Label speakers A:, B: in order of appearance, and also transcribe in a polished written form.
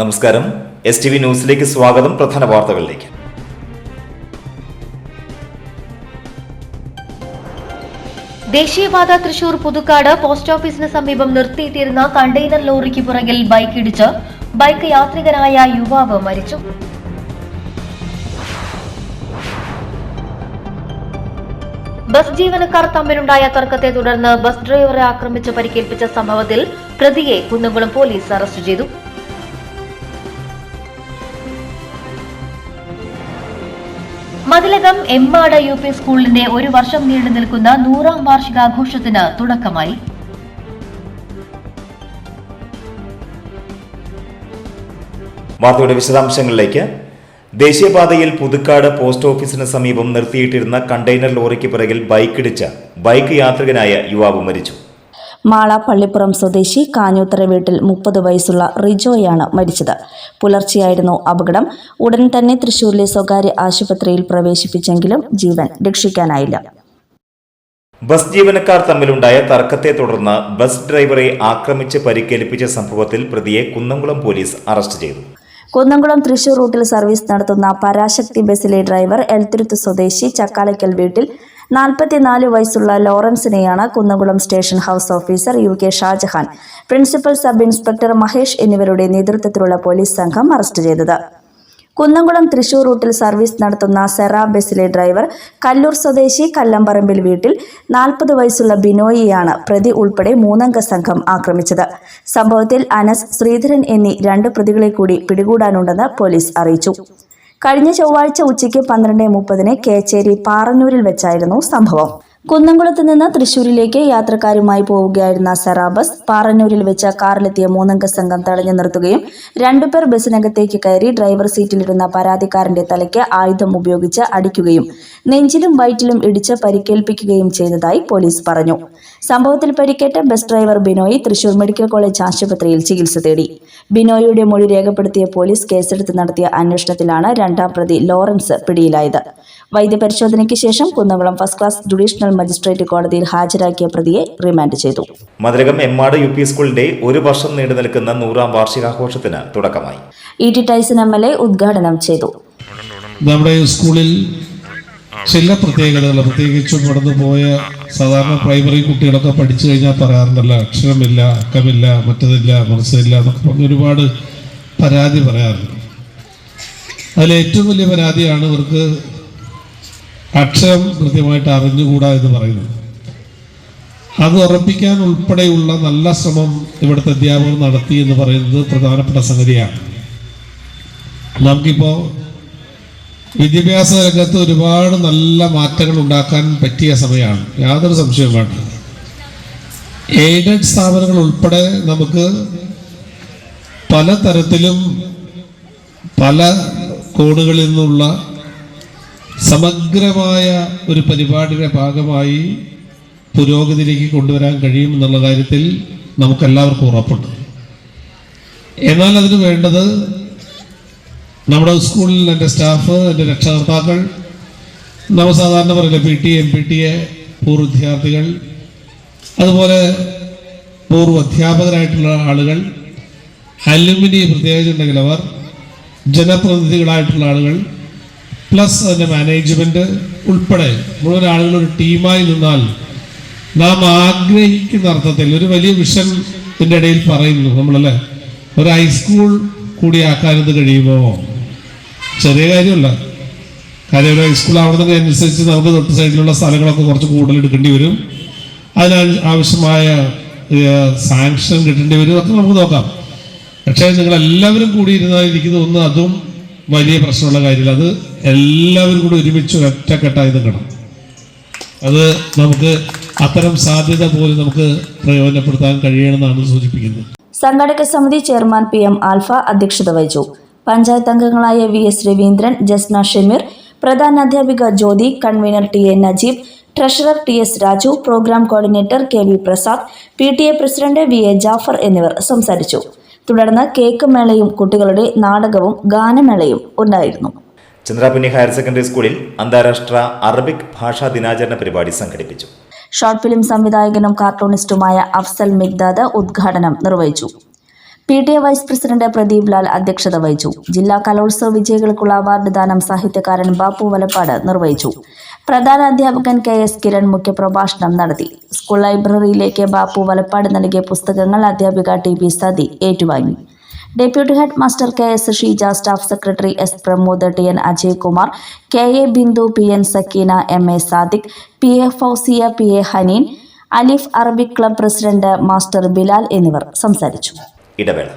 A: നമസ്കാരം. STV ന്യൂസിലേക്ക് സ്വാഗതം. പ്രധാന വാർത്തകളിലേക്ക്.
B: ദേശീയപാത തൃശൂർ പുതുക്കാട് പോസ്റ്റ് ഓഫീസിന് സമീപം നിർത്തിയിട്ടിരുന്ന കണ്ടെയ്നർ ലോറിക്ക് പുറകിൽ ബൈക്കിടിച്ച് ബൈക്ക് യാത്രികനായ യുവാവ് മരിച്ചു. ബസ് ജീവനക്കാർ തമ്മിലുണ്ടായ തർക്കത്തെ തുടർന്ന് ബസ് ഡ്രൈവറെ ആക്രമിച്ച് പരിക്കേൽപ്പിച്ച സംഭവത്തിൽ പ്രതിയെ കുന്നംകുളം പോലീസ് അറസ്റ്റ് ചെയ്തു. മതിലകം എമ്മാട് UP സ്കൂളിന്റെ ഒരു വർഷം നീണ്ടു നിൽക്കുന്ന 100ാം വാർഷികാഘോഷത്തിന് തുടക്കമായി.
A: വാർത്തയുടെ വിശദാംശങ്ങളിലേക്ക്. ദേശീയപാതയിൽ പുതുക്കാട് പോസ്റ്റ് ഓഫീസിന് സമീപം നിർത്തിയിട്ടിരുന്ന കണ്ടെയ്നർ ലോറിക്ക് പിറകിൽ ബൈക്കിടിച്ച് ബൈക്ക് യാത്രികനായ യുവാവ് മരിച്ചു.
C: മാള പള്ളിപ്പുറം സ്വദേശി കാഞ്ഞൂത്തറ വീട്ടിൽ 30 വയസ്സുള്ള റിജോയാണ് മരിച്ചത്. പുലർച്ചെയായിരുന്നു അപകടം. ഉടൻ തന്നെ തൃശൂരിലെ സ്വകാര്യ ആശുപത്രിയിൽ പ്രവേശിപ്പിച്ചെങ്കിലും ജീവൻ രക്ഷിക്കാനായില്ല.
A: ബസ് ജീവനക്കാർ തമ്മിലുണ്ടായ തർക്കത്തെ തുടർന്ന് ബസ് ഡ്രൈവറെ ആക്രമിച്ച് പരിക്കേൽപ്പിച്ച സംഭവത്തിൽ പ്രതിയെ കുന്നംകുളം പോലീസ് അറസ്റ്റ് ചെയ്തു.
C: കുന്നംകുളം തൃശൂർ റൂട്ടിൽ സർവീസ് നടത്തുന്ന പരാശക്തി ബസിലെ ഡ്രൈവർ എൽത്തുരുത്ത് സ്വദേശി ചക്കാലയ്ക്കൽ വീട്ടിൽ 44 വയസ്സുള്ള ലോറൻസിനെയാണ് Kunnamkulam station house officer UK Shajahan, principal sub inspector Mahesh എന്നിവരുടെ നേതൃത്വത്തിലുള്ള പോലീസ് സംഘം അറസ്റ്റ് ചെയ്തത്. കുന്നംകുളം തൃശൂർ റൂട്ടിൽ സർവീസ് നടത്തുന്ന സെറ ബസിലെ ഡ്രൈവർ കല്ലൂർ സ്വദേശി കല്ലമ്പറമ്പിൽ വീട്ടിൽ 40 വയസ്സുള്ള ബിനോയിയാണ് പ്രതി ഉൾപ്പെടെ 3-അംഗ സംഘം ആക്രമിച്ചത്. സംഭവത്തിൽ അനസ്, ശ്രീധരൻ എന്നീ 2 പ്രതികളെ കൂടി പിടികൂടാനുണ്ടെന്ന് പോലീസ് അറിയിച്ചു. കഴിഞ്ഞ ചൊവ്വാഴ്ച ഉച്ചയ്ക്ക് 12:30 കേച്ചേരി പാറന്നൂരിൽ വെച്ചായിരുന്നു സംഭവം. കുന്നംകുളത്ത് നിന്ന് തൃശൂരിലേക്ക് യാത്രക്കാരുമായി പോവുകയായിരുന്ന സെറ ബസ് പാറന്നൂരിൽ വെച്ച കാറിലെത്തിയ 3-അംഗ സംഘം തടഞ്ഞു നിർത്തുകയും 2 പേർ ബസിനകത്തേക്ക് കയറി ഡ്രൈവർ സീറ്റിലിരുന്ന പരാതിക്കാരന്റെ തലയ്ക്ക് ആയുധം ഉപയോഗിച്ച് അടിക്കുകയും നെഞ്ചിലും വയറ്റിലും ഇടിച്ച് പരിക്കേൽപ്പിക്കുകയും ചെയ്തതായി പോലീസ് പറഞ്ഞു. സംഭവത്തിൽ പരിക്കേറ്റ bus driver Binoy Thrissur medical college ആശുപത്രിയിൽ ചികിത്സ തേടി. ബിനോയിയുടെ മൊഴി രേഖപ്പെടുത്തിയ പോലീസ് കേസെടുത്ത് നടത്തിയ അന്വേഷണത്തിലാണ് 2ാം പ്രതി ലോറൻസ് പിടിയിലായത്. വൈദ്യപരിശോധനയ്ക്ക് ശേഷം Kunnamkulam first class judicial magistrate കോടതിയിൽ ഹാജരാക്കിയ പ്രതിയെ റിമാൻഡ് ചെയ്തു.
A: മതിലകം എമ്മാട് UP സ്കൂളിന്റെ ഒരു വർഷം നീണ്ടു നിൽക്കുന്ന 100ാം വാർഷികാഘോഷത്തിന് തുടക്കമായി.
C: ET ടൈസൺ MLA ഉദ്ഘാടനം ചെയ്തു.
D: നമ്മുടെ സ്കൂളിൽ ചില പ്രത്യേകതകൾ, പ്രത്യേകിച്ചും കടന്നു പോയ സാധാരണ പ്രൈമറി കുട്ടികളൊക്കെ പഠിച്ചു കഴിഞ്ഞാൽ പറയാറുണ്ടല്ലോ, അക്ഷരമില്ല, അക്കമില്ല, മറ്റതില്ല, മറിച്ചതില്ല എന്നൊക്കെ പറഞ്ഞ് ഒരുപാട് പരാതി പറയാറുണ്ട്. അതിൽ ഏറ്റവും വലിയ പരാതിയാണ് ഇവർക്ക് അക്ഷരം കൃത്യമായിട്ട് അറിഞ്ഞുകൂടാ എന്ന് പറയുന്നത്. അത് ഉറപ്പിക്കാൻ ഉൾപ്പെടെയുള്ള നല്ല ശ്രമം ഇവിടുത്തെ അധ്യാപകർ നടത്തി എന്ന് പറയുന്നത് പ്രധാനപ്പെട്ട സംഗതിയാണ്. നമുക്കിപ്പോൾ വിദ്യാഭ്യാസ രംഗത്ത് ഒരുപാട് നല്ല മാറ്റങ്ങൾ ഉണ്ടാക്കാൻ പറ്റിയ സമയമാണ്, യാതൊരു സംശയവും വേണ്ട. എയ്ഡഡ് സ്ഥാപനങ്ങൾ ഉൾപ്പെടെ നമുക്ക് പലതരത്തിലും പല കോണുകളിൽ നിന്നുള്ള സമഗ്രമായ ഒരു പരിപാടിയുടെ ഭാഗമായി പുരോഗതിയിലേക്ക് കൊണ്ടുവരാൻ കഴിയും എന്നുള്ള കാര്യത്തിൽ നമുക്കെല്ലാവർക്കും ഉറപ്പുണ്ട്. എന്നാൽ അതിന് വേണ്ടത് നമ്മുടെ സ്കൂളിൽ എൻ്റെ സ്റ്റാഫ്, എൻ്റെ രക്ഷകർത്താക്കൾ, നമ്മൾ സാധാരണ പറയില്ല PTA MPTA പൂർവ്വ വിദ്യാർത്ഥികൾ, അതുപോലെ പൂർവ്വ അധ്യാപകരായിട്ടുള്ള ആളുകൾ, അലുമിനി പ്രത്യേകിച്ചുണ്ടെങ്കിൽ അവർ, ജനപ്രതിനിധികളായിട്ടുള്ള ആളുകൾ, പ്ലസ് അതിൻ്റെ മാനേജ്മെൻറ്റ് ഉൾപ്പെടെ മുഴുവൻ ആളുകൾ ഒരു ടീമായി നിന്നാൽ നാം ആഗ്രഹിക്കുന്ന അർത്ഥത്തിൽ ഒരു വലിയ വിഷൻ ഇതിൻ്റെ ഇടയിൽ പറയുന്നു നമ്മളല്ലേ, ഒരു ഹൈസ്കൂൾ കൂടിയാക്കാനത് കഴിയുമോ? ചെറിയ കാര്യമല്ല. കാര്യം ഒരു ഹൈസ്കൂൾ ആവുന്നതിനനുസരിച്ച് നമുക്ക് തൊട്ട് സൈഡിലുള്ള സ്ഥലങ്ങളൊക്കെ കുറച്ച് കൂടുതൽ എടുക്കേണ്ടി വരും. അതിന് ആവശ്യമായ സാങ്ഷൻ കിട്ടേണ്ടി വരും. അതൊക്കെ നമുക്ക് നോക്കാം. പക്ഷേ നിങ്ങളെല്ലാവരും കൂടി ഇരുന്നായിരിക്കുന്ന ഒന്ന്, അതും വലിയ പ്രശ്നമുള്ള കാര്യമില്ല. അത് എല്ലാവരും കൂടി ഒരുമിച്ച് ഒറ്റക്കെട്ടായി നിൽക്കണം. അത് നമുക്ക് അത്തരം സാധ്യത പോലും നമുക്ക് പ്രയോജനപ്പെടുത്താൻ കഴിയണമെന്നാണ് സൂചിപ്പിക്കുന്നത്.
C: സംഘാടക സമിതി ചെയർമാൻ PM ആൽഫ അധ്യക്ഷത വഹിച്ചു. പഞ്ചായത്ത് അംഗങ്ങളായ VS രവീന്ദ്രൻ, ജസ്ന ഷമീർ, പ്രധാനാധ്യാപിക Jyothi, convener TA Najeeb, treasurer TS Raju, programme coordinator KV Prasad, PTA president VA Jafar എന്നിവർ സംസാരിച്ചു. തുടർന്ന് കേക്ക് മേളയും കുട്ടികളുടെ നാടകവും ഗാനമേളയും ഉണ്ടായിരുന്നു.
A: ചന്ദ്രാപിന്നി ഹയർ സെക്കൻഡറി സ്കൂളിൽ അന്താരാഷ്ട്ര അറബിക് ഭാഷാ ദിനാചരണ പരിപാടി സംഘടിപ്പിച്ചു.
C: ഷോർട്ട് ഫിലിം സംവിധായകനും കാർട്ടൂണിസ്റ്റുമായ അഫ്സൽ മിഗ്ദാദ് ഉദ്ഘാടനം നിർവഹിച്ചു. PTA vice president Pradeep Lal അധ്യക്ഷത വഹിച്ചു. ജില്ലാ കലോത്സവ വിജയികൾക്കുള്ള അവാർഡ് ദാനം സാഹിത്യകാരൻ ബാപ്പു വലപ്പാട് നിർവഹിച്ചു. പ്രധാന അധ്യാപകൻ KS കിരൺ മുഖ്യപ്രഭാഷണം നടത്തി. സ്കൂൾ ലൈബ്രറിയിലേക്ക് ബാപ്പു വലപ്പാട് നൽകിയ പുസ്തകങ്ങൾ അധ്യാപിക TP സതി ഏറ്റുവാങ്ങി. Deputy head master KS Sheeja, staff secretary S Pramod, TN Ajay Kumar, KA Bindu, PN Sakeena, MA Sadiq, PA Fousiya, PA Haneen, Alif Arabic club president master Bilal എന്നിവർ സംസാരിച്ചു.
A: ഇടവേള.